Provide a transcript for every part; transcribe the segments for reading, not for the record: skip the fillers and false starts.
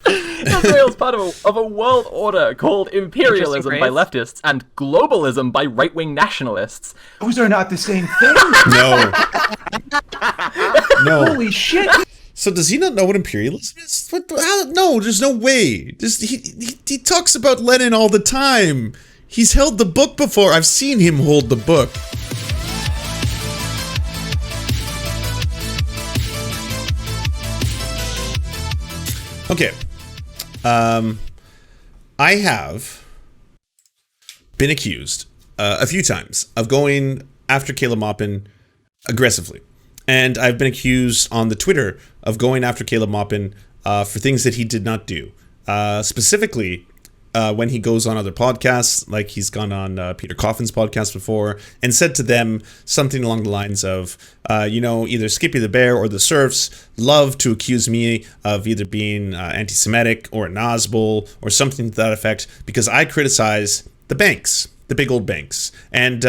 Israel's part of a world order called imperialism by leftists and globalism by right-wing nationalists. Those are not the same thing. No. No. Holy shit. So does he not know what imperialism is? No, there's no way. He talks about Lenin all the time. He's held the book before. I've seen him hold the book. Okay. I have been accused a few times of going after Caleb Maupin aggressively. And I've been accused on the Twitter of going after Caleb Maupin for things that he did not do. Specifically, when he goes on other podcasts, like he's gone on Peter Coffin's podcast before, and said to them something along the lines of, either Skippy the Bear or the Serfs love to accuse me of either being anti-Semitic or a Nazbol or something to that effect because I criticize the banks. The big old banks. And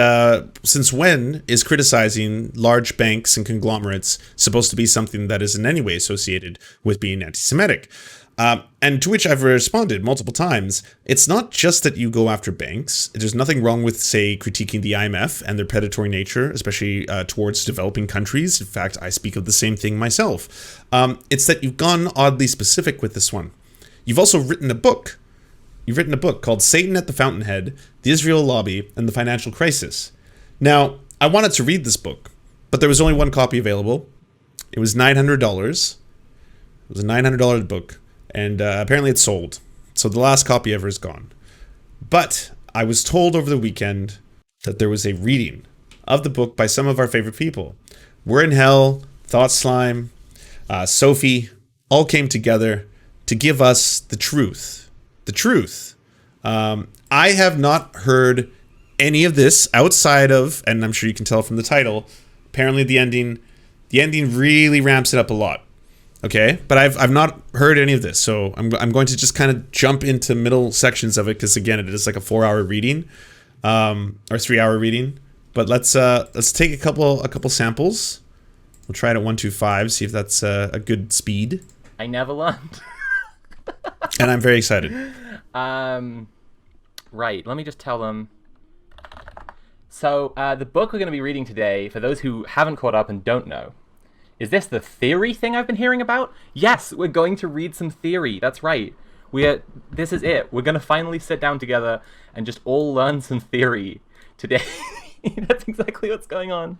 since when is criticizing large banks and conglomerates supposed to be something that is in any way associated with being anti-Semitic? And to which I've responded multiple times, it's not just that you go after banks. There's nothing wrong with, say, critiquing the IMF and their predatory nature, especially towards developing countries. In fact, I speak of the same thing myself. It's that you've gone oddly specific with this one. You've also written a book. You've written a book called Satan at the Fountainhead, The Israel Lobby, and the Financial Crisis. Now, I wanted to read this book, but there was only one copy available. It was $900. It was a $900 book, and apparently it's sold. So the last copy ever is gone. But I was told over the weekend that there was a reading of the book by some of our favorite people. We're in Hell, Thoughtslime, Sophie, all came together to give us the truth. The truth. I have not heard any of this outside of, and I'm sure you can tell from the title, apparently the ending really ramps it up a lot. Okay, but I've not heard any of this, so I'm going to just kind of jump into middle sections of it because again, it is like a 4-hour reading, or 3-hour reading. But let's take a couple samples. We'll try it at 1, 2, 5, see if that's a good speed. I never learned. And I'm very excited. Right, let me just tell them. So, the book we're going to be reading today, for those who haven't caught up and don't know, is this the theory thing I've been hearing about? Yes, we're going to read some theory. That's right. This is it. We're going to finally sit down together and just all learn some theory today. That's exactly what's going on.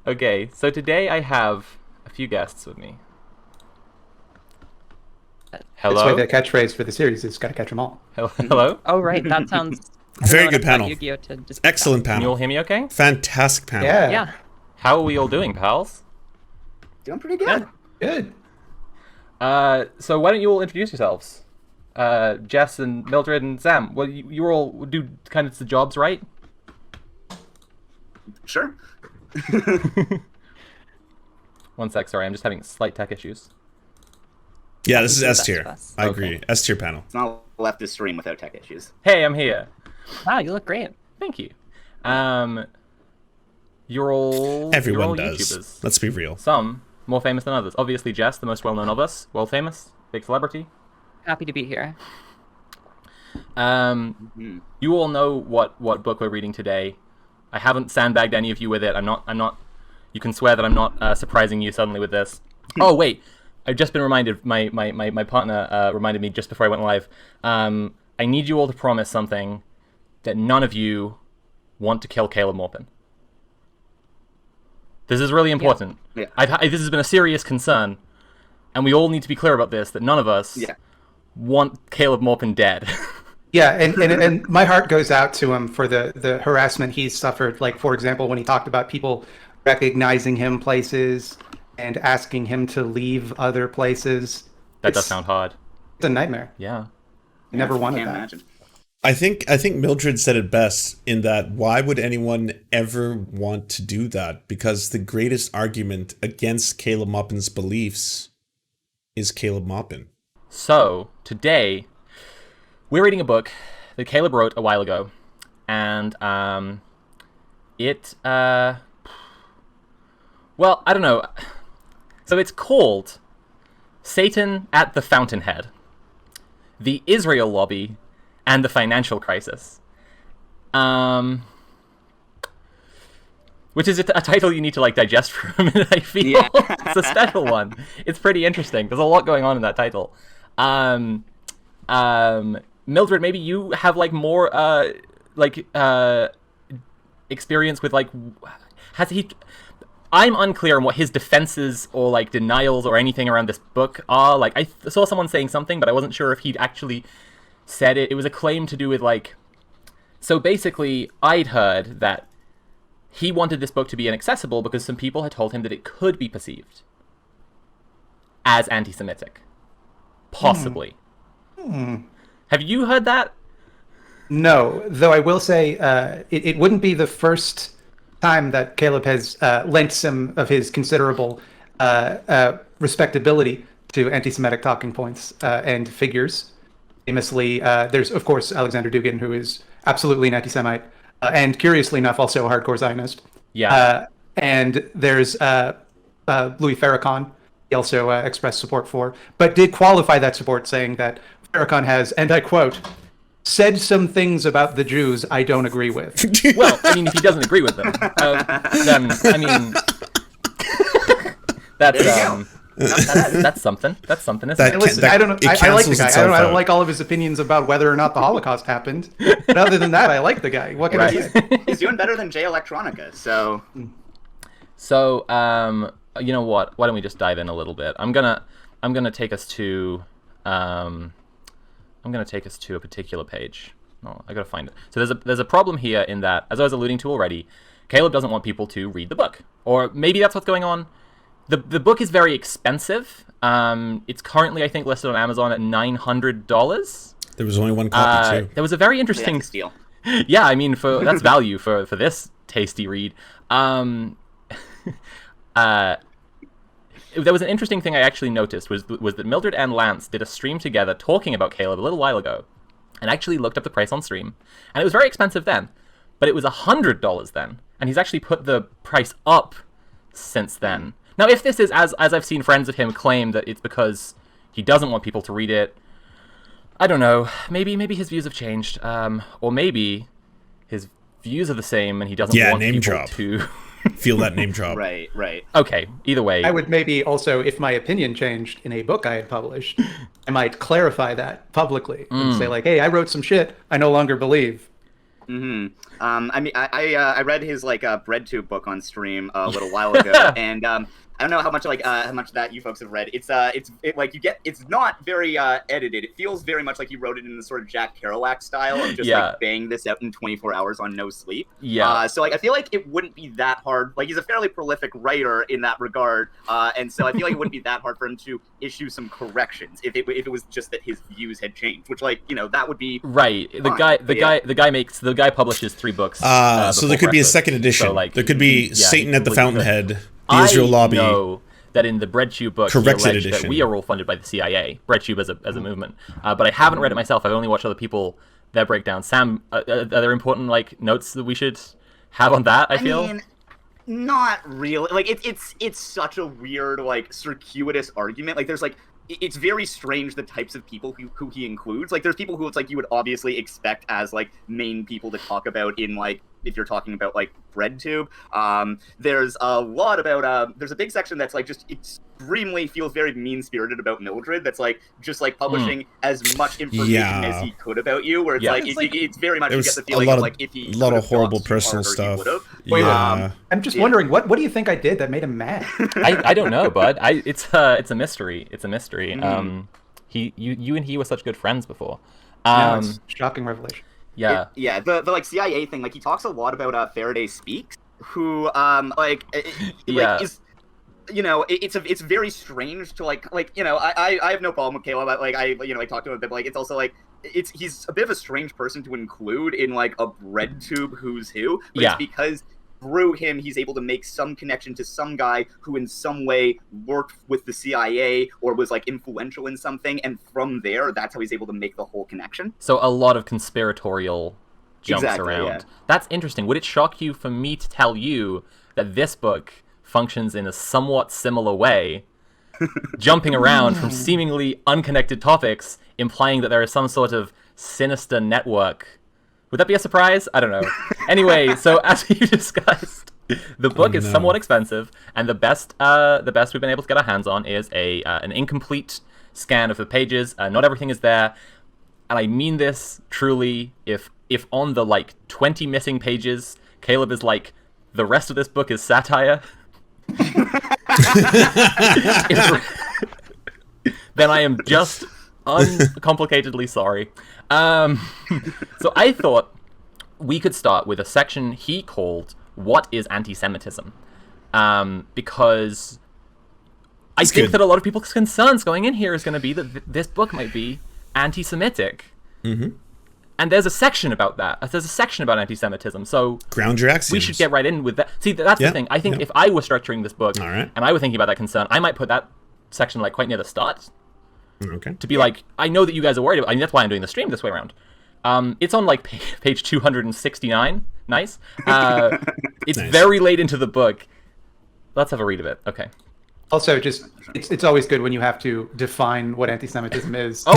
Okay, so today I have a few guests with me. Hello? That's why the catchphrase for the series is "Gotta catch 'em all." Hello? Oh, right. That sounds... Very good panel. Yu-Gi-Oh! To just Excellent Can you panel. all hear me okay? Fantastic panel. Yeah. Yeah. How are we all doing, pals? Doing pretty good. Good. So why don't you all introduce yourselves? Jess and Mildred and Sam. Well, you all do kind of the jobs, right? Sure. One sec, sorry, I'm just having slight tech issues. Yeah, this is the S best tier. of us. I Okay. agree. S tier panel. It's not a leftist stream without tech issues. Hey, I'm here. Wow, you look great. Thank you. You're all Everyone you're all does. YouTubers. Let's be real. Some more famous than others. Obviously, Jess, the most well-known of us, world famous, big celebrity. Happy to be here. You all know what book we're reading today. I haven't sandbagged any of you with it. I'm not. You can swear that I'm not surprising you suddenly with this. Oh wait, I've just been reminded. My partner reminded me just before I went live. I need you all to promise something that none of you want to kill Caleb Maupin. This is really important. Yeah. This has been a serious concern, and we all need to be clear about this. That none of us want Caleb Maupin dead. Yeah, and my heart goes out to him for the harassment he's suffered. Like, for example, when he talked about people recognizing him places and asking him to leave other places. That does sound hard. It's a nightmare. Yeah. I never wanted Can't that. imagine. I think Mildred said it best in that why would anyone ever want to do that? Because the greatest argument against Caleb Maupin's beliefs is Caleb Maupin. So, today, we're reading a book that Caleb wrote a while ago. And, well, I don't know. So it's called Satan at the Fountainhead, the Israel Lobby, and the Financial Crisis. Which is a title you need to like digest for a minute, I feel. Yeah. It's a special one. It's pretty interesting. There's a lot going on in that title. Mildred, maybe you have like more experience with like, has he? I'm unclear on what his defenses or like denials or anything around this book are. Like, I saw someone saying something, but I wasn't sure if he'd actually said it. It was a claim to do with like, so basically, I'd heard that he wanted this book to be inaccessible because some people had told him that it could be perceived as anti-Semitic. Possibly. Have you heard that? No, though I will say it wouldn't be the first time that Caleb has lent some of his considerable respectability to anti-Semitic talking points and figures. Famously, there's, of course, Alexander Dugin, who is absolutely an anti-Semite, and curiously enough, also a hardcore Zionist. Yeah. And there's Louis Farrakhan, he also expressed support for, but did qualify that support, saying that Farrakhan has, and I quote, said some things about the Jews I don't agree with. Well, I mean, if he doesn't agree with them, then, I mean, that's something. That's something, isn't it? Listen, I don't know. I like the guy. I don't like all of his opinions about whether or not the Holocaust happened. But other than that, I like the guy. What can I say? He's doing better than Jay Electronica, so... So, you know what? Why don't we just dive in a little bit? I'm gonna take us to a particular page. Oh, I gotta find it. So there's a problem here in that, as I was alluding to already, Caleb doesn't want people to read the book, or maybe that's what's going on. The book is very expensive. It's currently, I think, listed on Amazon at $900. There was only one copy too. There was a very interesting steal. Yeah, I mean, that's value for this tasty read. There was an interesting thing I actually noticed was that Mildred and Lance did a stream together talking about Caleb a little while ago, and actually looked up the price on stream, and it was very expensive then, but it was $100 then, and he's actually put the price up since then. Now, if this is as I've seen friends of him claim that it's because he doesn't want people to read it, I don't know. Maybe his views have changed, or maybe his views are the same and he doesn't want name people drop. to. Feel that name drop. Right. Okay, either way. I would maybe also, if my opinion changed in a book I had published, I might clarify that publicly and say like, hey, I wrote some shit I no longer believe. I mean, I read his like BreadTube book on stream a little while ago, and I don't know how much that you folks have read. It's not very edited. It feels very much like he wrote it in the sort of Jack Kerouac style of just like bang this out in 24 hours on no sleep. Yeah. So like I feel like it wouldn't be that hard. Like he's a fairly prolific writer in that regard, and so I feel like it wouldn't be that hard for him to issue some corrections if it was just that his views had changed, which like that would be right. The guy publishes 3 books. So there could be a second edition. So, like, there could be Satan at the Fountainhead. The Israel Lobby. I know that in the BreadTube book, Corrected he alleged edition. that we are all funded by the CIA, BreadTube as a movement. But I haven't read it myself. I've only watched other people, their breakdowns. Sam, are there important like notes that we should have on that, I feel? mean, not really. Like it's such a weird, like, circuitous argument. Like there's like it's very strange the types of people who he includes. Like there's people who it's like you would obviously expect as like main people to talk about in like if you're talking about like BreadTube. There's a lot about there's a big section that's like just extremely feels very mean-spirited about Mildred, that's like just like publishing as much information as he could about you, where it's it's very much you get the feeling of like if he a lot of horrible personal harder, stuff. I'm just wondering what do you think I did that made him mad? I don't know, bud. It's a mystery. It's a mystery. You and he were such good friends before. No, it's a shocking revelation. Yeah. The like CIA thing, like he talks a lot about Faraday Speaks, who is it's very strange to like I have no problem with Caleb. Like I talked to him a bit, but like it's also like he's a bit of a strange person to include in like a BreadTube who's who, but it's because through him he's able to make some connection to some guy who in some way worked with the CIA or was like influential in something, and from there that's how he's able to make the whole connection. So a lot of conspiratorial jumps around. Yeah. That's interesting. Would it shock you for me to tell you that this book functions in a somewhat similar way jumping around from seemingly unconnected topics, implying that there is some sort of sinister network. Would that be a surprise? I don't know. Anyway, so as we discussed, the book is somewhat expensive, and the best we've been able to get our hands on is an incomplete scan of the pages. Not everything is there, and I mean this truly. If on the 20 missing pages, Caleb is like, the rest of this book is satire, then I am just uncomplicatedly sorry. So I thought we could start with a section he called "What is Anti-Semitism?" Because I think that a lot of people's concerns going in here is going to be that this book might be anti-Semitic. Mm-hmm. And there's a section about that. There's a section about anti-Semitism. So ground your axioms. We should get right in with that. See, that's the thing. I think if I were structuring this book and I were thinking about that concern, I might put that section quite near the start. Okay. To be I know that you guys are worried about. I mean, that's why I'm doing the stream this way around. It's on page 269. Nice. It's nice. Very late into the book. Let's have a read of it. Okay. Also, it's always good when you have to define what anti-Semitism is. Oh,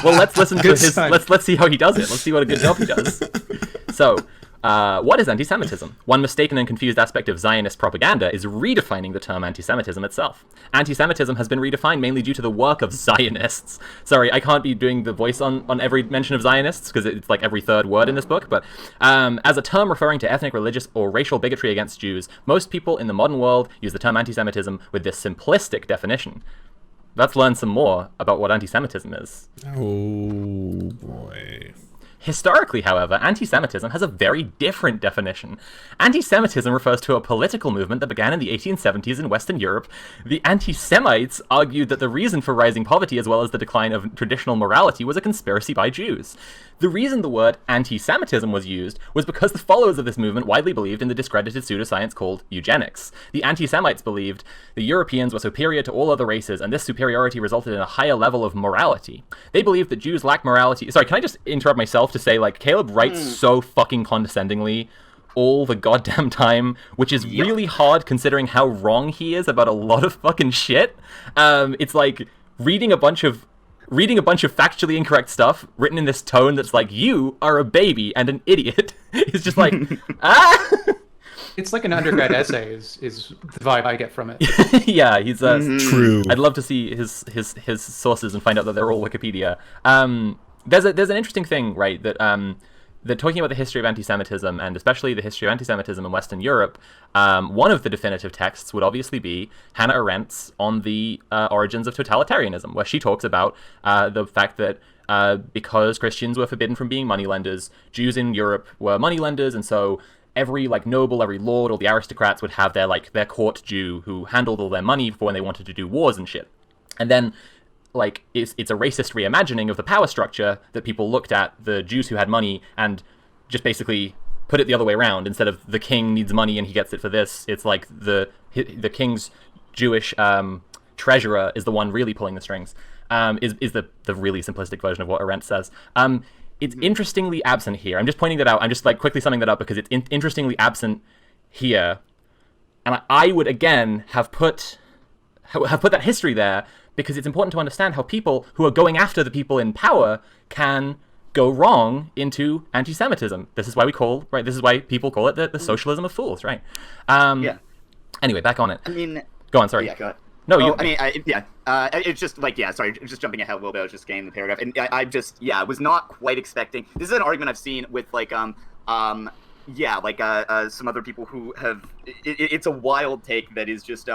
well, let's listen to his. Let's see how he does it. Let's see what a good job he does. So, what is anti-Semitism? One mistaken and confused aspect of Zionist propaganda is redefining the term anti-Semitism itself. Anti-Semitism has been redefined mainly due to the work of Zionists. Sorry, I can't be doing the voice on every mention of Zionists, because it's every third word in this book, but as a term referring to ethnic, religious, or racial bigotry against Jews, most people in the modern world use the term anti-Semitism with this simplistic definition. Let's learn some more about what anti-Semitism is. Oh, boy. Historically, however, anti-Semitism has a very different definition. Anti-Semitism refers to a political movement that began in the 1870s in Western Europe. The anti-Semites argued that the reason for rising poverty as well as the decline of traditional morality was a conspiracy by Jews. The reason the word anti-Semitism was used was because the followers of this movement widely believed in the discredited pseudoscience called eugenics. The anti-Semites believed the Europeans were superior to all other races, and this superiority resulted in a higher level of morality. They believed that Jews lack morality. Sorry, can I just interrupt myself to say, Caleb writes so fucking condescendingly all the goddamn time, which is really hard considering how wrong he is about a lot of fucking shit. It's reading a bunch of factually incorrect stuff written in this tone that's you are a baby and an idiot. It's just It's like an undergrad essay is the vibe I get from it. Yeah, he's true. I'd love to see his sources and find out that they're all Wikipedia. There's an interesting thing, right, that they're talking about the history of anti-Semitism, and especially the history of anti-Semitism in Western Europe. One of the definitive texts would obviously be Hannah Arendt's On the Origins of Totalitarianism, where she talks about the fact that because Christians were forbidden from being moneylenders, Jews in Europe were moneylenders, and so every noble, every lord, all the aristocrats would have their court Jew who handled all their money for when they wanted to do wars and shit. And then it's a racist reimagining of the power structure that people looked at the Jews who had money and just basically put it the other way around. Instead of the king needs money and he gets it for this, it's the king's Jewish treasurer is the one really pulling the strings. Is the really simplistic version of what Arendt says. It's interestingly absent here. I'm just pointing that out. I'm just quickly summing that up because it's interestingly absent here. And I would again have put that history there because it's important to understand how people who are going after the people in power can go wrong into anti-Semitism. This is why this is why people call it the socialism of fools, right? Anyway, back on it. I mean, go on, sorry. Yeah, go ahead. No, it's just sorry, just jumping ahead a little bit. I was just getting the paragraph, and I was not quite expecting. This is an argument I've seen with some other people who have. It's a wild take that is just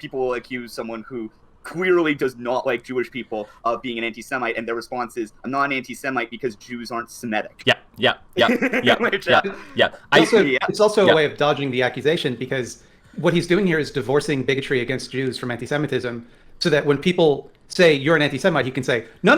people accuse someone who clearly does not like Jewish people of being an anti-Semite, and their response is, "I'm not an anti-Semite because Jews aren't Semitic." Yeah. It's also a way of dodging the accusation because what he's doing here is divorcing bigotry against Jews from anti-Semitism, so that when people say you're an anti-Semite, he can say, no.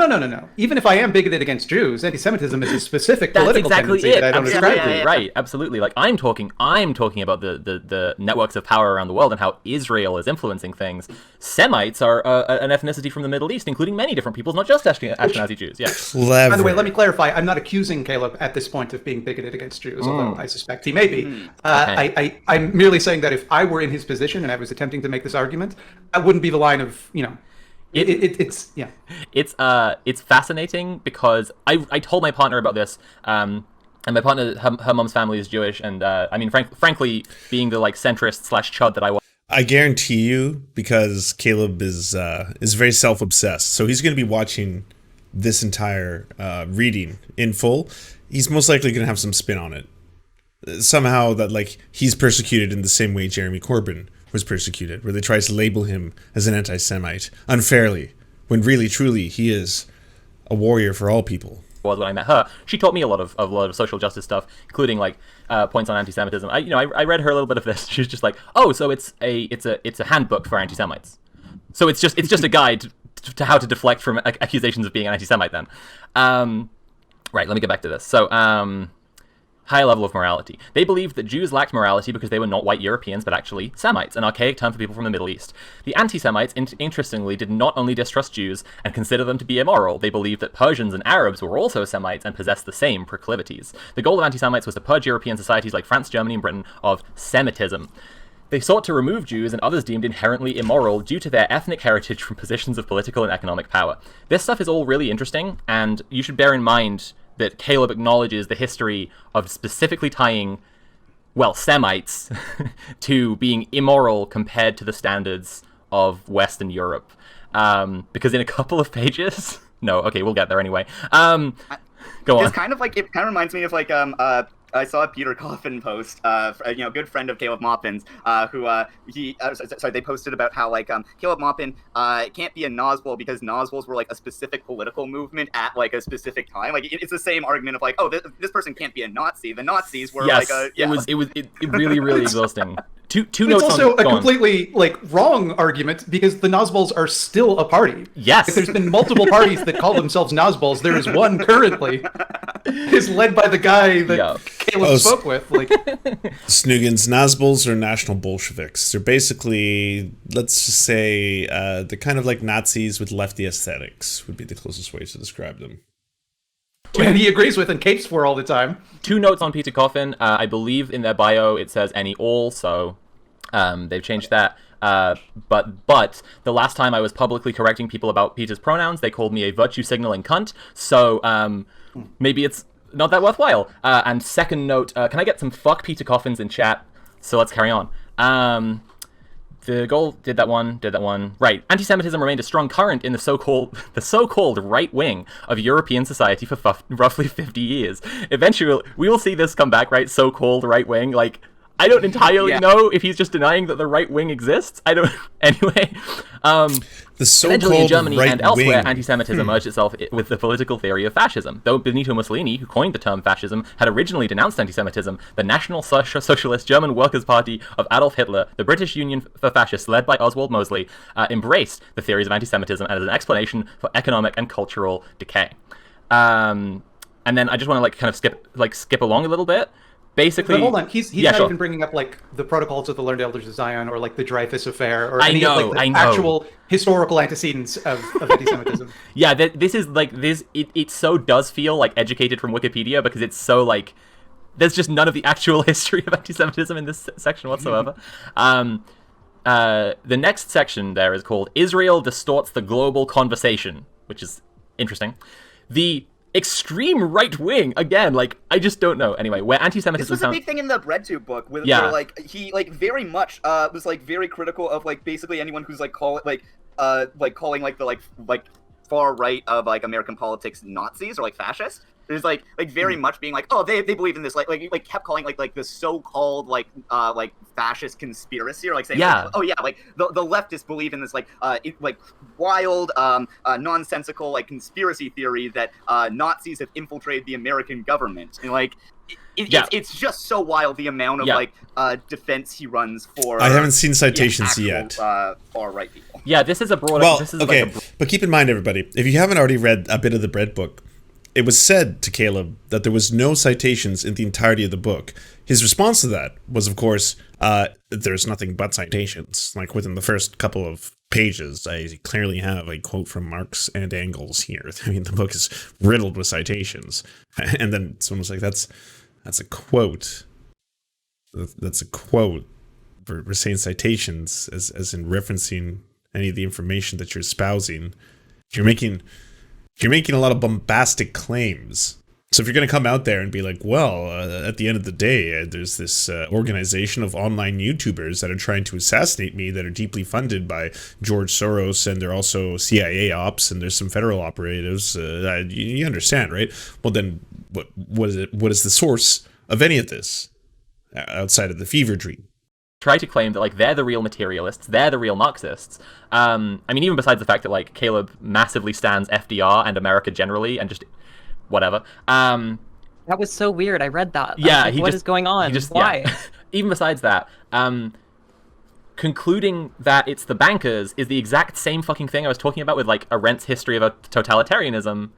Even if I am bigoted against Jews, anti-Semitism is a specific political tendency that I don't ascribe to. Right, absolutely. Like I'm talking about the networks of power around the world and how Israel is influencing things. Semites are an ethnicity from the Middle East, including many different peoples, not just Ashkenazi Jews. Yeah. Clever. By the way, let me clarify. I'm not accusing Caleb at this point of being bigoted against Jews, although I suspect he may be. Okay. I'm merely saying that if I were in his position and I was attempting to make this argument, that wouldn't be the line of, it's fascinating because I told my partner about this, and my partner, her mom's family is Jewish, and I mean, frankly, being the like centrist / chud that I was. I guarantee you, because Caleb is very self-obsessed, so he's going to be watching this entire reading in full. He's most likely going to have some spin on it. Somehow that like he's persecuted in the same way Jeremy Corbyn was persecuted, where they try to label him as an anti-Semite unfairly, when really truly he is a warrior for all people. Was when I met her. She taught me a lot of social justice stuff, including like points on anti-Semitism. I read her a little bit of this. She's just like, oh, so it's a handbook for anti-Semites. So it's just a guide to how to deflect from accusations of being an anti-Semite. Then, right. Let me get back to this. So, high level of morality. They believed that Jews lacked morality because they were not white Europeans, but actually Semites, an archaic term for people from the Middle East. The anti-Semites, interestingly, did not only distrust Jews and consider them to be immoral, they believed that Persians and Arabs were also Semites and possessed the same proclivities. The goal of anti-Semites was to purge European societies like France, Germany, and Britain of Semitism. They sought to remove Jews and others deemed inherently immoral due to their ethnic heritage from positions of political and economic power. This stuff is all really interesting, and you should bear in mind that Caleb acknowledges the history of specifically tying, well, Semites to being immoral compared to the standards of Western Europe. Because in a couple of pages... No, okay, we'll get there anyway. Go on. It's kind of like, it kind of reminds me of like, I saw a Peter Coffin post, a good friend of Caleb Maupin's, they posted about how like Caleb Maupin can't be a Noswell because Noswells were like a specific political movement at like a specific time. Like it's the same argument of like, oh, this person can't be a Nazi. The Nazis were yes, like it was really exhausting. Two it's notes also on, a completely like wrong argument because the Noswells are still a party. Yes. If there's been multiple parties that call themselves Noswells, there is one currently. Is led by the guy that Caleb spoke with. Like Snuggins, Nazbols are national Bolsheviks. They're basically, let's just say, they're kind of like Nazis with lefty aesthetics would be the closest way to describe them. And he agrees with and capes for all the time. Two notes on Peter Coffin. I believe in their bio it says any all, so they've changed that. But the last time I was publicly correcting people about Peter's pronouns, they called me a virtue signaling cunt. So maybe it's not that worthwhile. And second note, can I get some fuck Peter Coffins in chat? So let's carry on. The goal did that one. Right. Anti-Semitism remained a strong current in the so-called right wing of European society for roughly 50 years. Eventually, we will see this come back, right? So-called right wing. Like, I don't entirely know if he's just denying that the right wing exists. I don't. Anyway, the so-called eventually in Germany right and elsewhere, wing. anti-Semitism merged itself with the political theory of fascism. Though Benito Mussolini, who coined the term fascism, had originally denounced anti-Semitism, the National Socialist German Workers' Party of Adolf Hitler, the British Union for Fascists led by Oswald Mosley, embraced the theories of anti-Semitism as an explanation for economic and cultural decay. And then I just want to kind of skip along a little bit. Basically, but hold on, he's not even bringing up like the Protocols of the Learned Elders of Zion or like the Dreyfus Affair or any of like the actual historical antecedents of anti-Semitism. Yeah, this is like this. It so does feel like educated from Wikipedia because it's so like there's just none of the actual history of anti-Semitism in this section whatsoever. The next section there is called Israel Distorts the Global Conversation, which is interesting. The extreme right wing again, like I just don't know. Anyway, where anti-Semitism this was a big thing in the BreadTube book, where like he like very much was like very critical of like basically anyone who's like calling like far right of like American politics Nazis or like fascist. There's like very much being like, oh, they believe in this, like kept calling like the so-called like fascist conspiracy, or like saying, Yeah. like, oh yeah, like the leftists believe in this like wild nonsensical like conspiracy theory that Nazis have infiltrated the American government, and like it's just so wild the amount of like defense he runs for. I haven't seen citations yet. Far right people. Yeah, this is a broad. Well, this is okay, like but keep in mind, everybody, if you haven't already read a bit of the Bread book, it was said to Caleb that there was no citations in the entirety of the book. His response to that was, of course, there's nothing but citations. Like within the first couple of pages, I clearly have a quote from Marx and Engels here. I mean, the book is riddled with citations. And then someone's like, that's a quote. That's a quote. We're saying citations as in referencing any of the information that you're espousing. You're making a lot of bombastic claims. So if you're going to come out there and be like, well, at the end of the day, there's this organization of online YouTubers that are trying to assassinate me, that are deeply funded by George Soros, and they're also CIA ops, and there's some federal operatives. You understand, right? Well, then what is the source of any of this outside of the fever dream? try to claim that like they're the real materialists, they're the real Marxists. I mean, even besides the fact that like Caleb massively stands FDR and America generally, and just whatever. That was so weird. I read that. Yeah, like, what is going on? Why? Yeah. Even besides that, concluding that it's the bankers is the exact same fucking thing I was talking about with like Arendt's history of a totalitarianism.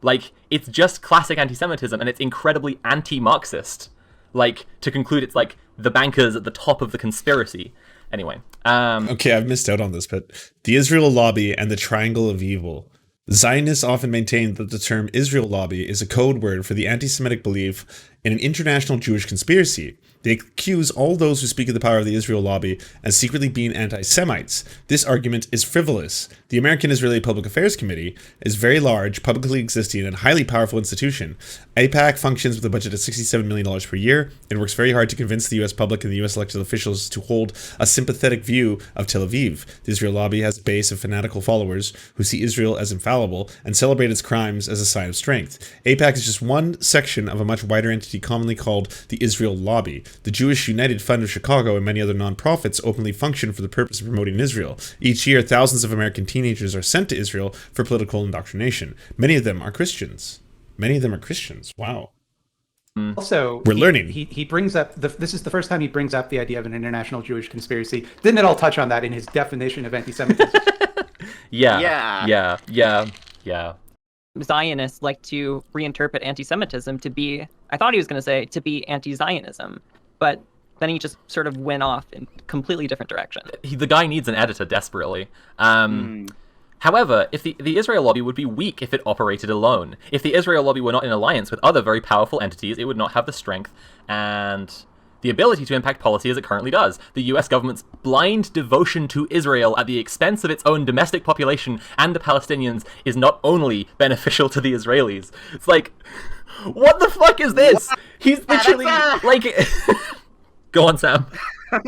Like, it's just classic anti-Semitism, and it's incredibly anti-Marxist. Like, to conclude it's like the bankers at the top of the conspiracy. Anyway. Okay, I've missed out on this, but the Israel lobby and the triangle of evil. Zionists often maintain that the term Israel lobby is a code word for the anti-Semitic belief in an international Jewish conspiracy. They accuse all those who speak of the power of the Israel lobby as secretly being anti-Semites. This argument is frivolous. The American Israeli Public Affairs Committee is a very large, publicly existing, and highly powerful institution. AIPAC functions with a budget of $67 million per year and works very hard to convince the U.S. public and the U.S. elected officials to hold a sympathetic view of Tel Aviv. The Israel lobby has a base of fanatical followers who see Israel as infallible and celebrate its crimes as a sign of strength. AIPAC is just one section of a much wider entity commonly called the Israel lobby. The Jewish United Fund of Chicago and many other nonprofits openly function for the purpose of promoting Israel. Each year, thousands of American teenagers are sent to Israel for political indoctrination. Many of them are Christians. Wow. Also, we're learning. He brings up this is the first time he brings up the idea of an international Jewish conspiracy. Didn't at all touch on that in his definition of anti-Semitism. Yeah. Zionists like to reinterpret anti-Semitism to be, I thought he was going to say, to be anti-Zionism, but then he just sort of went off in completely different direction. The guy needs an editor desperately. However, if the Israel lobby would be weak if it operated alone. If the Israel lobby were not in alliance with other very powerful entities, it would not have the strength and the ability to impact policy as it currently does. The US government's blind devotion to Israel at the expense of its own domestic population and the Palestinians is not only beneficial to the Israelis. It's like, what the fuck is this? He's literally, like... Go on, Sam.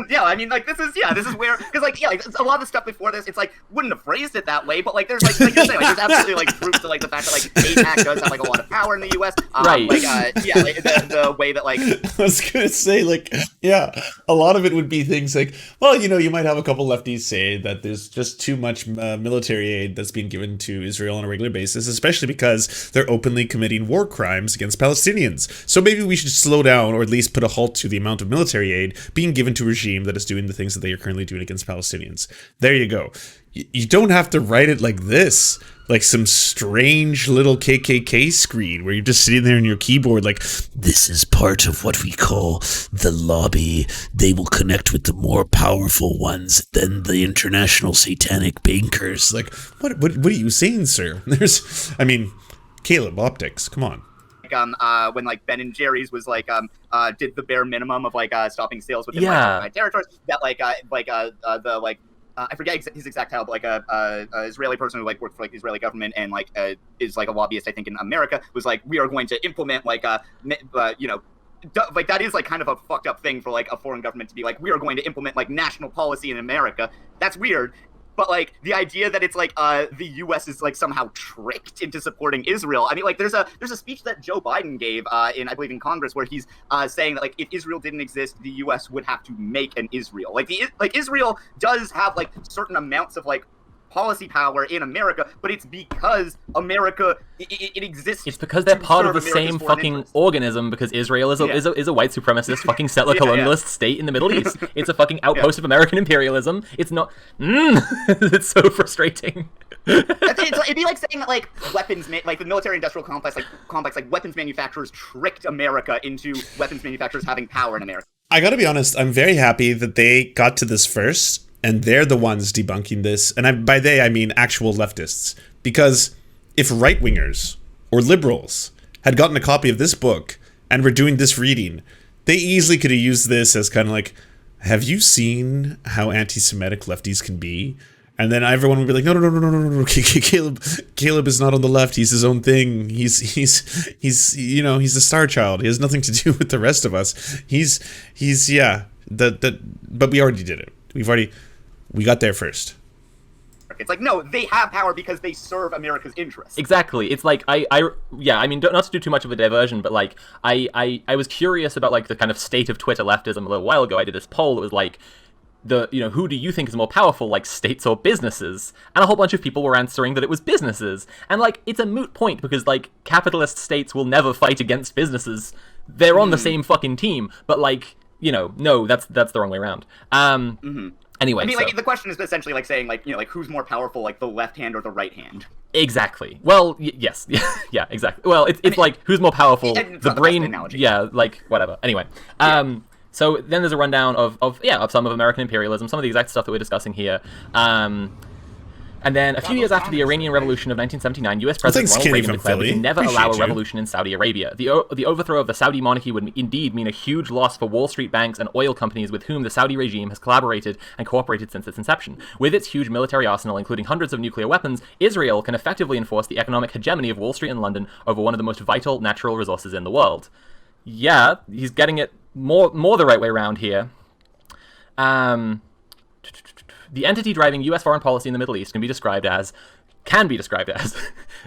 Yeah, I mean, like, this is where, because, like, yeah, like, a lot of the stuff before this, it's, like, wouldn't have phrased it that way, but, like, there's, like you're saying, like, there's absolutely, like, proof to, like, the fact that, like, AIPAC does have, like, a lot of power in the U.S. Right. Like, yeah, like, the way that, like... I was gonna say, like, yeah, a lot of it would be things like, well, you know, you might have a couple lefties say that there's just too much military aid that's being given to Israel on a regular basis, especially because they're openly committing war crimes against Palestinians. So maybe we should slow down, or at least put a halt to the amount of military aid being given to a regime that is doing the things that they are currently doing against Palestinians. There you go. You don't have to write it like this, like some strange little KKK screen where you're just sitting there on your keyboard like, this is part of what we call the lobby. They will connect with the more powerful ones than the international satanic bankers. Like, what are you saying, sir? I mean, Caleb, optics, come on. When like Ben and Jerry's was like did the bare minimum of like stopping sales within like territories, that the like I forget his exact title, but like a Israeli person who like worked for like the Israeli government and like is like a lobbyist I think in America, was like, we are going to implement like you know, like that is like kind of a fucked up thing for like a foreign government to be like, we are going to implement like national policy in America. That's weird. But like the idea that it's like the U.S. is like somehow tricked into supporting Israel. I mean, like there's a speech that Joe Biden gave in I believe in Congress where he's saying that like if Israel didn't exist, the U.S. would have to make an Israel. Like Israel does have like certain amounts of like policy power in America, but it's because America it exists. It's because they're part of the same fucking organism. Because Israel is a white supremacist fucking settler colonialist state in the Middle East. It's a fucking outpost of American imperialism. It's not. It's so frustrating. It'd be like saying that like weapons, like the military-industrial complex, like weapons manufacturers tricked America into weapons manufacturers having power in America. I gotta be honest, I'm very happy that they got to this first, and they're the ones debunking this. And by they, I mean actual leftists. Because if right-wingers or liberals had gotten a copy of this book and were doing this reading, they easily could have used this as kind of like, have you seen how anti-Semitic lefties can be? And then everyone would be like, no. Caleb is not on the left. He's his own thing. He's a star child. He has nothing to do with the rest of us. But we already did it. We got there first. It's like, no, they have power because they serve America's interests. Exactly. It's like, I mean, not to do too much of a diversion, but like, I was curious about like the kind of state of Twitter leftism a little while ago. I did this poll that was like, who do you think is more powerful, like states or businesses? And a whole bunch of people were answering that it was businesses. And like, it's a moot point because like capitalist states will never fight against businesses. They're on the same fucking team. But like, no, that's the wrong way around. Anyway, I mean, like the question is essentially like saying like like who's more powerful, like the left hand or the right hand? Exactly. Well, yes, yeah, exactly. Well, it's like who's more powerful, the brain. Yeah, like whatever. Anyway, so then there's a rundown of some of American imperialism, some of the exact stuff that we're discussing here. And then a few years after the Iranian Revolution of 1979, U.S. President Ronald Reagan declared we can never allow a revolution in Saudi Arabia. The overthrow of the Saudi monarchy would indeed mean a huge loss for Wall Street banks and oil companies with whom the Saudi regime has collaborated and cooperated since its inception. With its huge military arsenal, including hundreds of nuclear weapons, Israel can effectively enforce the economic hegemony of Wall Street and London over one of the most vital natural resources in the world. Yeah, he's getting it more the right way around here. The entity driving U.S. foreign policy in the Middle East can be described as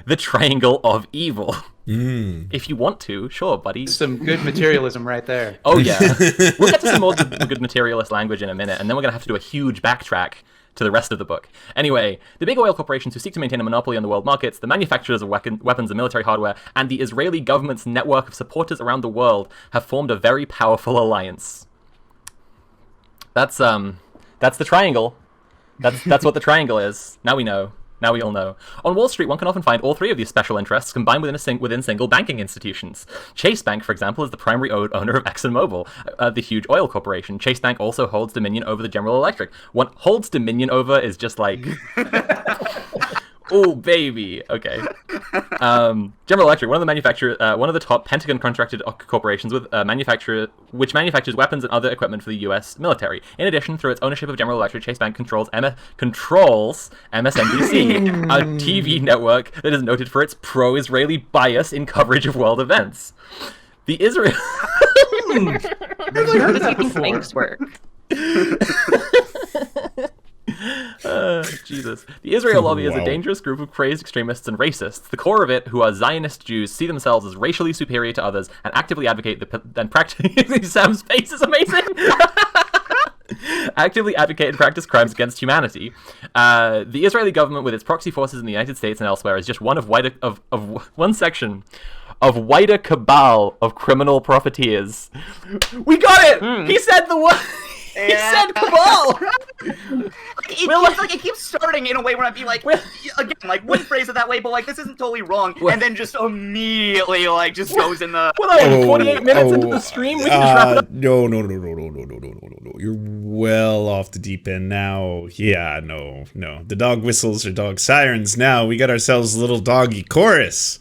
the triangle of evil. If you want to, sure, buddy. Some good materialism right there. Oh, yeah. We'll get to some more good materialist language in a minute, and then we're going to have to do a huge backtrack to the rest of the book. Anyway, the big oil corporations who seek to maintain a monopoly on the world markets, the manufacturers of weapons and military hardware, and the Israeli government's network of supporters around the world have formed a very powerful alliance. That's the triangle. That's what the triangle is. Now we know. Now we all know. On Wall Street, one can often find all three of these special interests combined within single banking institutions. Chase Bank, for example, is the primary owner of ExxonMobil, the huge oil corporation. Chase Bank also holds dominion over the General Electric. What holds dominion over is just like... Oh, baby. Okay. General Electric, one of the top Pentagon-contracted corporations which manufactures weapons and other equipment for the U.S. military. In addition, through its ownership of General Electric, Chase Bank controls MSNBC, a TV network that is noted for its pro-Israeli bias in coverage of world events. The Israel... How does he think banks work? Jesus. The Israel lobby is a dangerous group of crazed extremists and racists. The core of it, who are Zionist Jews, see themselves as racially superior to others and actively advocate and practice... Sam's face is amazing! Actively advocate and practice crimes against humanity. The Israeli government, with its proxy forces in the United States and elsewhere, is just one of one section of wider cabal of criminal profiteers. We got it! He said the word... He said cabal! It keeps starting in a way where I'd be like, again, like, wouldn't phrase it that way, but like, this isn't totally wrong, and then just immediately, like, just goes in the... 48 minutes into the stream? We can just wrap it up. No. You're well off the deep end now. Yeah, no. The dog whistles are dog sirens now. We got ourselves a little doggy chorus.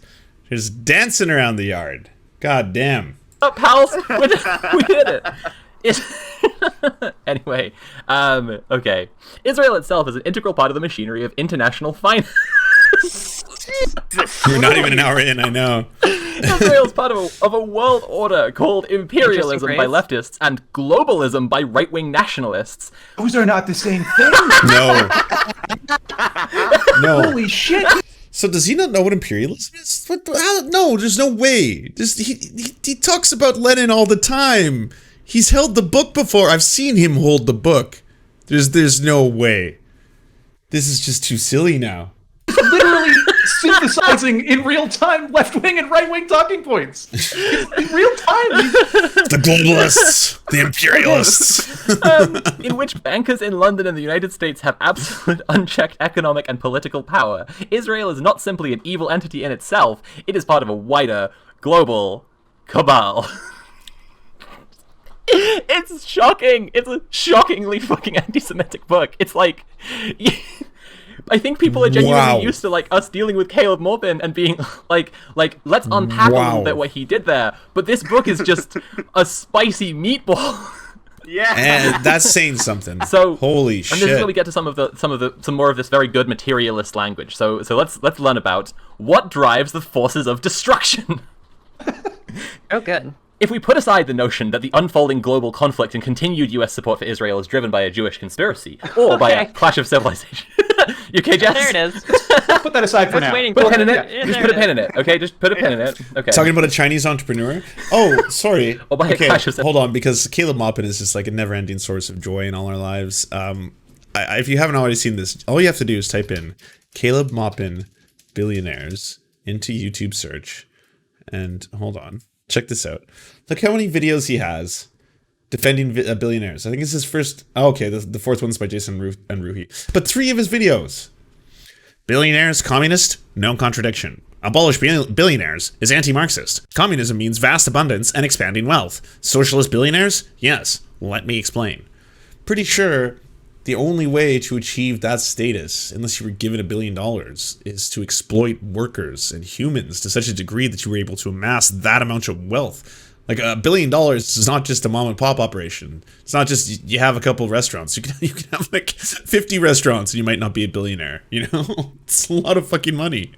Just dancing around the yard. God damn. Pals, we did it. Anyway, okay. Israel itself is an integral part of the machinery of international finance. You're not even an hour in, I know. Israel's part of a world order called imperialism by Interesting leftists and globalism by right-wing nationalists. Those are not the same thing. No. No. Holy shit. So does he not know what imperialism is? What? How? No, there's no way. He talks about Lenin all the time. He's held the book before. I've seen him hold the book. There's no way. This is just too silly now. Literally synthesizing in real time left-wing and right-wing talking points. In real time. The globalists, the imperialists. In which bankers in London and the United States have absolute unchecked economic and political power. Israel is not simply an evil entity in itself, it is part of a wider, global cabal. It's shocking! It's a shockingly fucking anti-Semitic book. It's like... I think people are genuinely used to like us dealing with Caleb Maupin and being like let's unpack a little bit what he did there. But this book is just a spicy meatball. Yeah, And that's saying something. So holy and shit. this is where we get to some more of this very good materialist language. So let's learn about what drives the forces of destruction. Oh, good. If we put aside the notion that the unfolding global conflict and continued US support for Israel is driven by a Jewish conspiracy or by a clash of civilization. You okay, Jess? There it is. Put that aside for I was now. waiting Put a for pin in it. it. Yeah, Just there put a it pin is. in it. Okay, just put a pin in it. Okay. Talking about a Chinese entrepreneur? Oh, sorry. Or by a Okay, clash of hold on, because Caleb Maupin is just like a never-ending source of joy in all our lives. If you haven't already seen this, all you have to do is type in Caleb Maupin billionaires into YouTube search. And hold on. Check this out. Look how many videos he has defending billionaires. I think it's his first... Oh, okay, the fourth one's by Jason and Ruhi. But 3 of his videos. Billionaires, communist? No contradiction. Abolish billionaires is anti-Marxist. Communism means vast abundance and expanding wealth. Socialist billionaires? Yes. Let me explain. Pretty sure the only way to achieve that status, unless you were given $1 billion, is to exploit workers and humans to such a degree that you were able to amass that amount of wealth. Like $1 billion is not just a mom and pop operation. It's not just you have a couple of restaurants. You can have like 50 restaurants and you might not be a billionaire. You know, it's a lot of fucking money.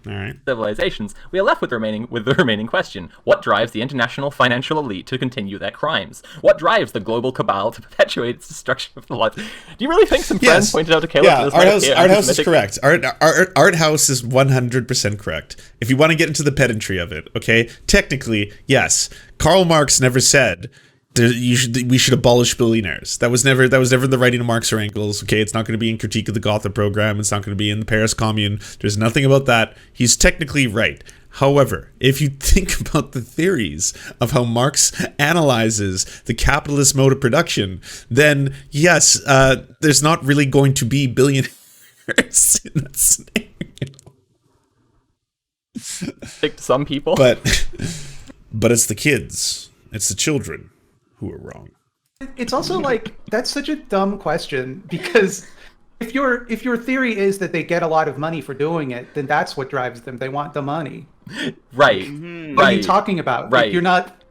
All right. Civilizations, we are left with the remaining question. What drives the international financial elite to continue their crimes? What drives the global cabal to perpetuate its destruction of the life? Do you really think some friends pointed out to Caleb? Yeah, Art House is correct. Art House is 100% correct. If you want to get into the pedantry of it, okay? Technically, yes. Karl Marx never said we should abolish billionaires. That was never in the writing of Marx or Engels. Okay, it's not going to be in Critique of the Gotha program. It's not going to be in the Paris Commune. There's nothing about that. He's technically right. However, if you think about the theories of how Marx analyzes the capitalist mode of production, then yes, there's not really going to be billionaires in that scenario. Like some people, but it's the kids, it's the children who are wrong. It's also like, that's such a dumb question, because if your theory is that they get a lot of money for doing it, then that's what drives them. They want the money. right? What are you talking about? Right. Like, you're not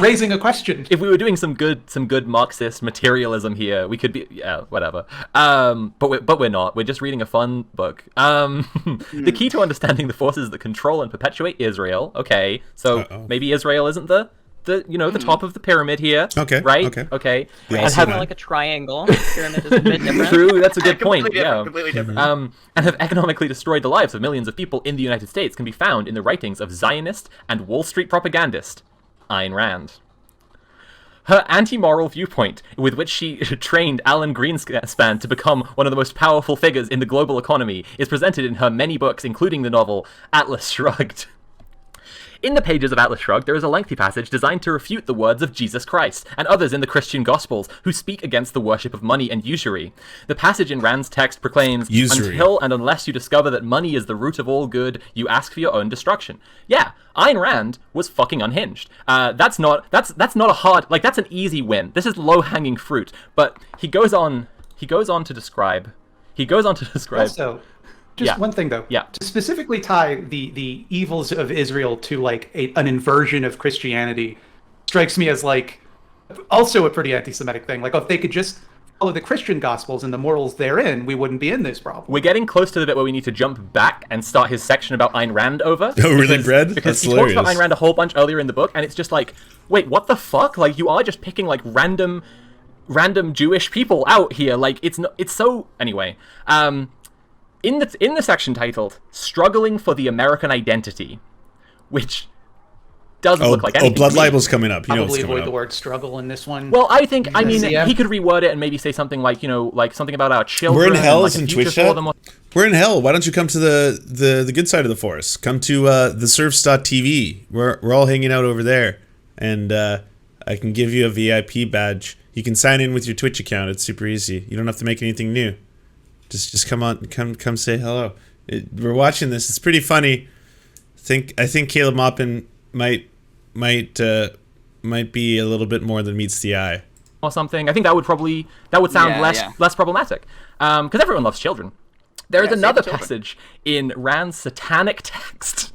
raising a question. If we were doing some good Marxist materialism here, we could be whatever. But we're not. We're just reading a fun book. The key to understanding the forces that control and perpetuate Israel. Okay, so maybe Israel isn't the top of the pyramid here. Okay. Right. Okay. And It's have more like a triangle. Pyramid is a bit different. True. That's a good point. Completely different. And have economically destroyed the lives of millions of people in the United States can be found in the writings of Zionist and Wall Street propagandist Ayn Rand. Her anti-moral viewpoint, with which she trained Alan Greenspan to become one of the most powerful figures in the global economy, is presented in her many books, including the novel Atlas Shrugged. In the pages of Atlas Shrugged, there is a lengthy passage designed to refute the words of Jesus Christ and others in the Christian Gospels who speak against the worship of money and usury. The passage in Rand's text proclaims, Usury. Until and unless you discover that money is the root of all good, you ask for your own destruction. Yeah, Ayn Rand was fucking unhinged. That's not a hard, like, that's an easy win. This is low-hanging fruit. But he goes on to describe. Also, just one thing though. Yeah. To specifically tie the evils of Israel to like an inversion of Christianity strikes me as like also a pretty anti-Semitic thing. Like, if they could just follow the Christian Gospels and the morals therein, we wouldn't be in this problem. We're getting close to the bit where we need to jump back and start his section about Ayn Rand over. Oh, really, Brad? Because That's he hilarious. talks about Ayn Rand a whole bunch earlier in the book, and it's just like, wait, what the fuck? Like, you are just picking, like, random Jewish people out here. Like, it's so... Anyway, in the section titled "Struggling for the American Identity," which doesn't look like anything. Blood to me. libel's coming up. You know Probably it's coming avoid up. the word struggle in this one. Well, I think, I mean, Yeah. he could reword it and maybe say something like, like something about our children. We're in hell, like a isn't future Twitch for chat? them or- We're in hell. Why don't you come to the good side of the forest? Come to the Serfs.tv. We're all hanging out over there, and I can give you a VIP badge. You can sign in with your Twitch account. It's super easy. You don't have to make anything new. Just come on, come say hello. We're watching this. It's pretty funny. I think Caleb Maupin might be a little bit more than meets the eye. or something. I think that would sound less problematic. Because everyone loves children. There is another passage in Rand's satanic text.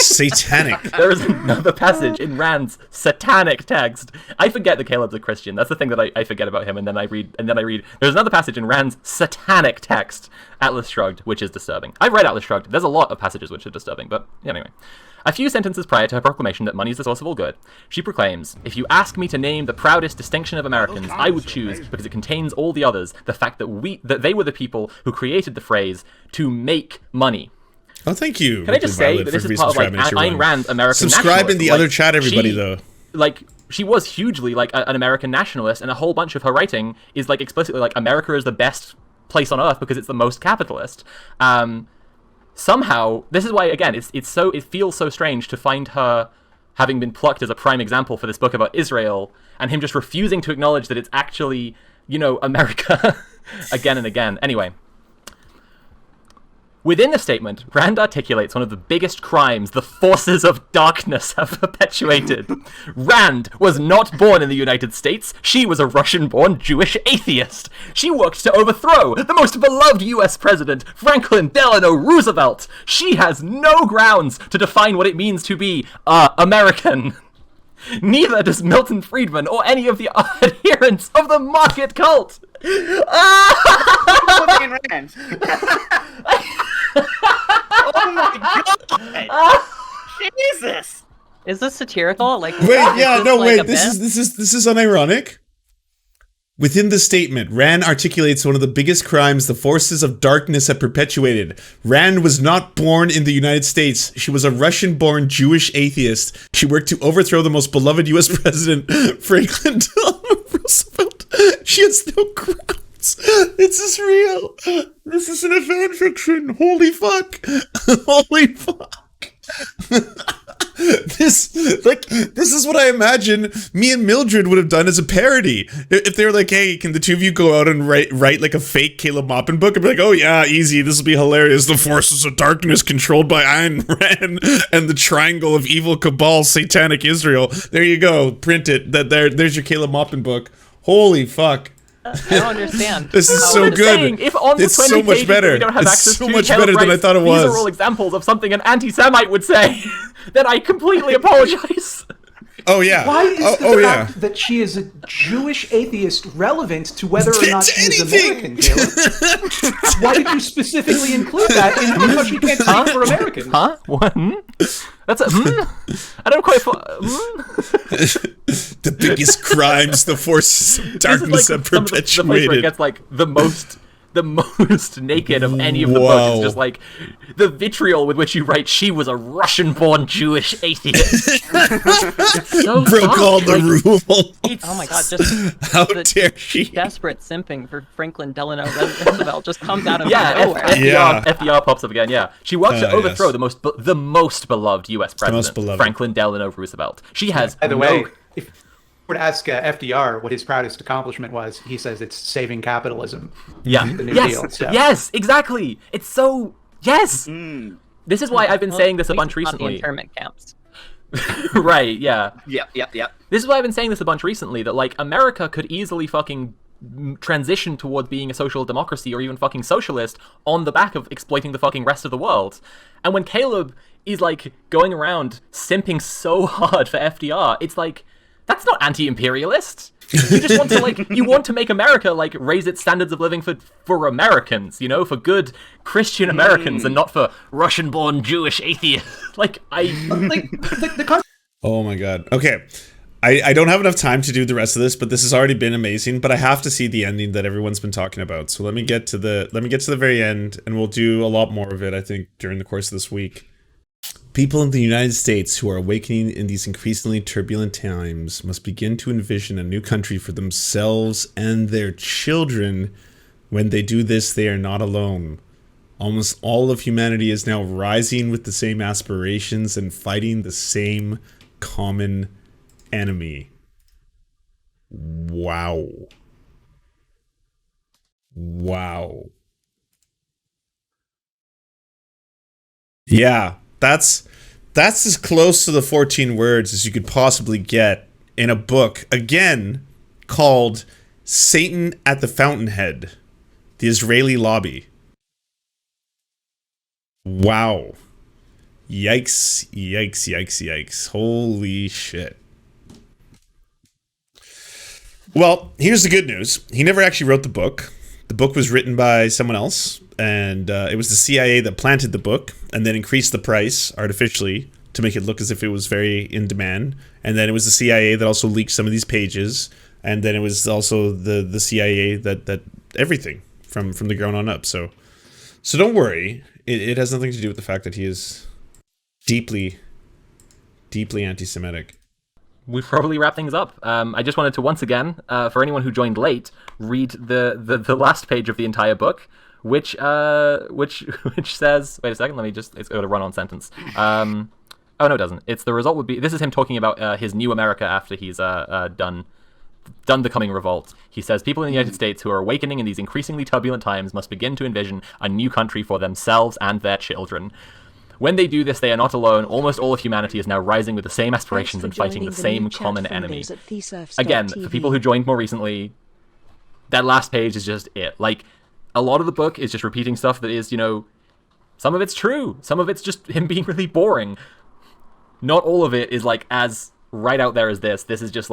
Satanic. There is another passage in Rand's satanic text. I forget that Caleb's a Christian. That's the thing that I forget about him. And then I read. There's another passage in Rand's satanic text, Atlas Shrugged, which is disturbing. I've read Atlas Shrugged. There's a lot of passages which are disturbing, but anyway. A few sentences prior to her proclamation that money is the source of all good, she proclaims, "If you ask me to name the proudest distinction of Americans, I would choose, because it contains all the others, the fact that they were the people who created the phrase, to make money." Oh, thank you. Can I just say that this is part of like Ayn Rand's American Subscribe in the nationalism. other chat, everybody, though. Like, she was hugely like an American nationalist, and a whole bunch of her writing is like explicitly like America is the best place on earth because it's the most capitalist. Somehow, this is why again it feels so strange to find her having been plucked as a prime example for this book about Israel, and him just refusing to acknowledge that it's actually, America again and again. Anyway. Within the statement, Rand articulates one of the biggest crimes the forces of darkness have perpetuated. Rand was not born in the United States. She was a Russian-born Jewish atheist. She worked to overthrow the most beloved U.S. president, Franklin Delano Roosevelt. She has no grounds to define what it means to be American. Neither does Milton Friedman or any of the adherents of the market cult. Ayn Rand. Oh my god! Jesus! Is this satirical? Like, Wait, yeah, no, wait. a This bit? is unironic. Within the statement, Rand articulates one of the biggest crimes the forces of darkness have perpetuated. Rand was not born in the United States. She was a Russian-born Jewish atheist. She worked to overthrow the most beloved U.S. president, Franklin Delano Roosevelt. She has no grounds. This is real. This isn't a fan fiction. Holy fuck. Holy fuck. This is what I imagine me and Mildred would have done as a parody. If they were like, "Hey, can the two of you go out and write like a fake Caleb Maupin book?" I'd be like, "Oh yeah, easy. This will be hilarious. The forces of darkness controlled by Ayn Rand and the triangle of evil cabal, satanic Israel." There you go. Print it. There's your Caleb Maupin book. Holy fuck. I don't understand. This is how so it is- good. Saying, if on the It's 20 so much pages better. that we don't have It's access so to, much Caleb better than I writes, thought it was. These are all examples of something an anti-Semite would say. Then I completely apologize. Oh yeah. Why is oh the yeah. fact that she is a Jewish atheist relevant to whether or not To she is anything! American, Caleb? Why did you specifically include that in how much you can't speak for Americans? Huh? What? That's a I don't quite. The biggest crimes the forces of darkness have some of the place where it perpetuated. gets like the most naked of any of the book. Wow. It's just like the vitriol with which you write, "She was a Russian-born Jewish atheist." It's so Broke dark. all the rules. Oh my god, just How the dare she? desperate simping for Franklin Delano Roosevelt just comes out of Yeah, nowhere. Yeah. FDR pops up again. Yeah, she works to overthrow yes. the most beloved U.S. most president, beloved. Franklin Delano Roosevelt. She has By the no. way, if you were to ask FDR what his proudest accomplishment was, he says it's saving capitalism. Yeah. The New Yes. Deal, so. Yes. Exactly. It's so. Yes. This is why I've been Well, saying this at a bunch least it's not the recently. internment camps. Right. Yeah. Yep. This is why I've been saying this a bunch recently, that, like, America could easily fucking transition towards being a social democracy or even fucking socialist on the back of exploiting the fucking rest of the world. And when Caleb is, like, going around simping so hard for FDR, it's like, That's not anti-imperialist. You just want to you want to make America raise its standards of living for Americans, for good Christian Americans and not for Russian-born Jewish atheists. Oh my god. Okay. I don't have enough time to do the rest of this, but this has already been amazing, but I have to see the ending that everyone's been talking about. So let me get to the very end, and we'll do a lot more of it, I think, during the course of this week. People in the United States who are awakening in these increasingly turbulent times must begin to envision a new country for themselves and their children. When they do this, they are not alone. Almost all of humanity is now rising with the same aspirations and fighting the same common enemy. Wow. Wow. Yeah, that's as close to the 14 words as you could possibly get in a book, again, called Satan at the Fountainhead, the Israeli Lobby. Wow. Yikes, yikes, yikes, yikes. Holy shit. Well, here's the good news. He never actually wrote the book. The book was written by someone else, and it was the CIA that planted the book and then increased the price artificially to make it look as if it was very in demand. And then it was the CIA that also leaked some of these pages, and then it was also the CIA that everything from the ground on up. So don't worry. It has nothing to do with the fact that he is deeply, deeply anti-Semitic. We've probably wrapped things up. I just wanted to once again, for anyone who joined late, read the last page of the entire book, which says, wait a second, let me just, it's got a run-on sentence. Oh no, it doesn't. It's the result would be, this is him talking about his new America after he's done the coming revolt. He says, people in the United States who are awakening in these increasingly turbulent times must begin to envision a new country for themselves and their children. When they do this, they are not alone. Almost all of humanity is now rising with the same aspirations and fighting the same common enemy. Again, for people who joined more recently, that last page is just it. A lot of the book is just repeating stuff that is, some of it's true. Some of it's just him being really boring. Not all of it is, as right out there as this. This is just,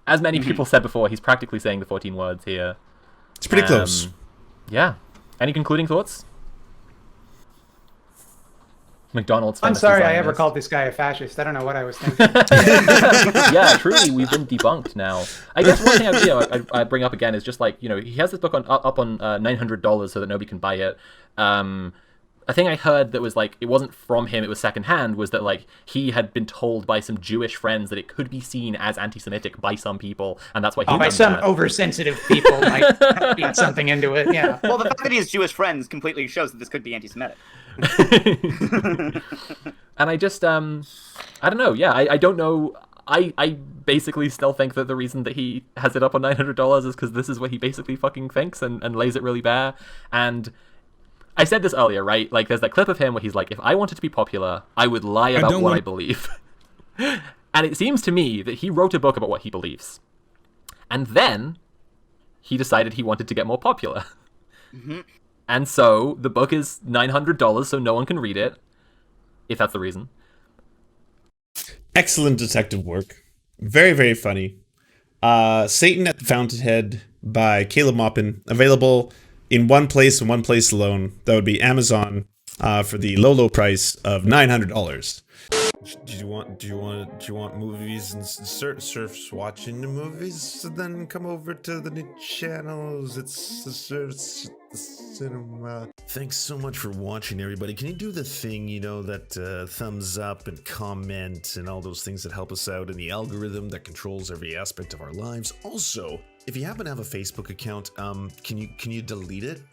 as many people said before, he's practically saying the 14 words here. It's pretty close. Yeah. Any concluding thoughts? McDonald's. I'm sorry I ever called this guy a fascist. I don't know what I was thinking. Yeah, truly, we've been debunked now. I guess one thing I bring up again is just he has this book up on $900 so that nobody can buy it. A thing I heard that was it wasn't from him, it was secondhand, was that he had been told by some Jewish friends that it could be seen as anti-Semitic by some people, and that's why he by some oversensitive people might read something into it. Yeah. Well, the fact that he has Jewish friends completely shows that this could be anti-Semitic. And I just I don't know. Yeah, I don't know. I basically still think that the reason that he has it up on $900 is because this is what he basically fucking thinks and lays it really bare. And I said this earlier, right? There's that clip of him where he's like, if I wanted to be popular, I would lie about what I believe. And it seems to me that he wrote a book about what he believes. And then he decided he wanted to get more popular. Mm-hmm. And so the book is $900 so no one can read it, if that's the reason. Excellent detective work. Very, very funny. Satan at the Fountainhead by Caleb Maupin. Available in one place and one place alone. That would be Amazon for the low price of $900. Do you want movies and Serfs watching the movies? Then come over to the new channels. It's the Serfs Cinema. Thanks so much for watching, everybody. Can you do the thing, that thumbs up and comment and all those things that help us out in the algorithm that controls every aspect of our lives? Also, if you happen to have a Facebook account, can you delete it?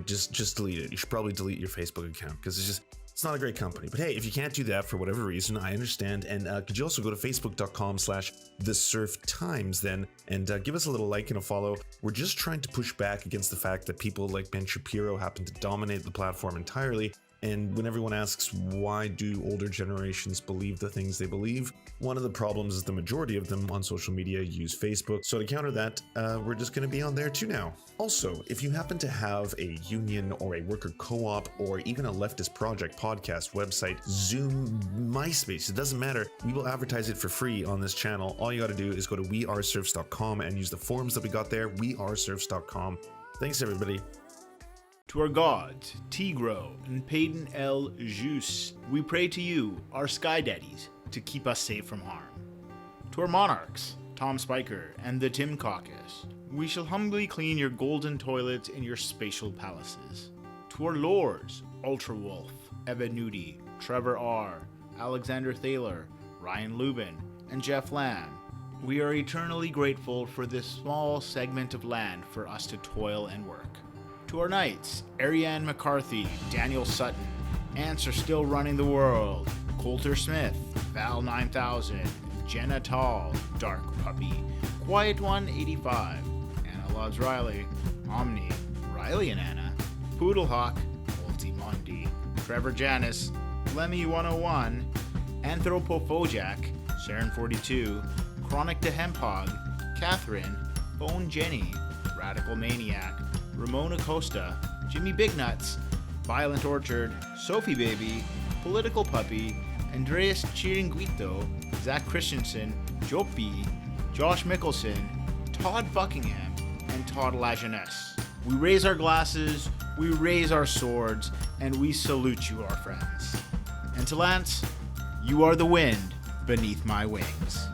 Just delete it. You should probably delete your Facebook account because it's not a great company. But hey, if you can't do that for whatever reason, I understand. And could you also go to facebook.com/thesurftimes then and give us a little like and a follow. We're just trying to push back against the fact that people like Ben Shapiro happen to dominate the platform entirely. And when everyone asks why do older generations believe the things they believe, one of the problems is the majority of them on social media use Facebook. So to counter that, we're just going to be on there too now. Also, if you happen to have a union or a worker co-op or even a leftist project, podcast, website, Zoom, MySpace, it doesn't matter. We will advertise it for free on this channel. All you got to do is go to weareserfs.com and use the forms that we got there, weareserfs.com. Thanks, everybody. To our gods, Tigro and Payden El Jus, we pray to you, our sky daddies, to keep us safe from harm. To our monarchs, Tom Spiker and the Tim Caucus, we shall humbly clean your golden toilets in your spatial palaces. To our lords, Ultra Wolf, Evan Nudie, Trevor R., Alexander Thaler, Ryan Lubin, and Jeff Lamb, we are eternally grateful for this small segment of land for us to toil and work. To our knights, Ariane McCarthy, Daniel Sutton, Ants Are Still Running the World, Coulter Smith, Val 9000, Jenna Tall, Dark Puppy, Quiet One 85, Anna Loves Riley, Omni, Riley and Anna, Poodlehawk, Multimondi, Trevor Janis, Lemmy 101, Anthropofojak, Saren 42, Chronic to Hemphog, Catherine, Bone Jenny, Radical Maniac, Ramona Costa, Jimmy Bignuts, Violent Orchard, Sophie Baby, Political Puppy, Andreas Chiringuito, Zach Christensen, Jopi, Josh Mickelson, Todd Buckingham, and Todd Lajeunesse. We raise our glasses, we raise our swords, and we salute you, our friends. And to Lance, you are the wind beneath my wings.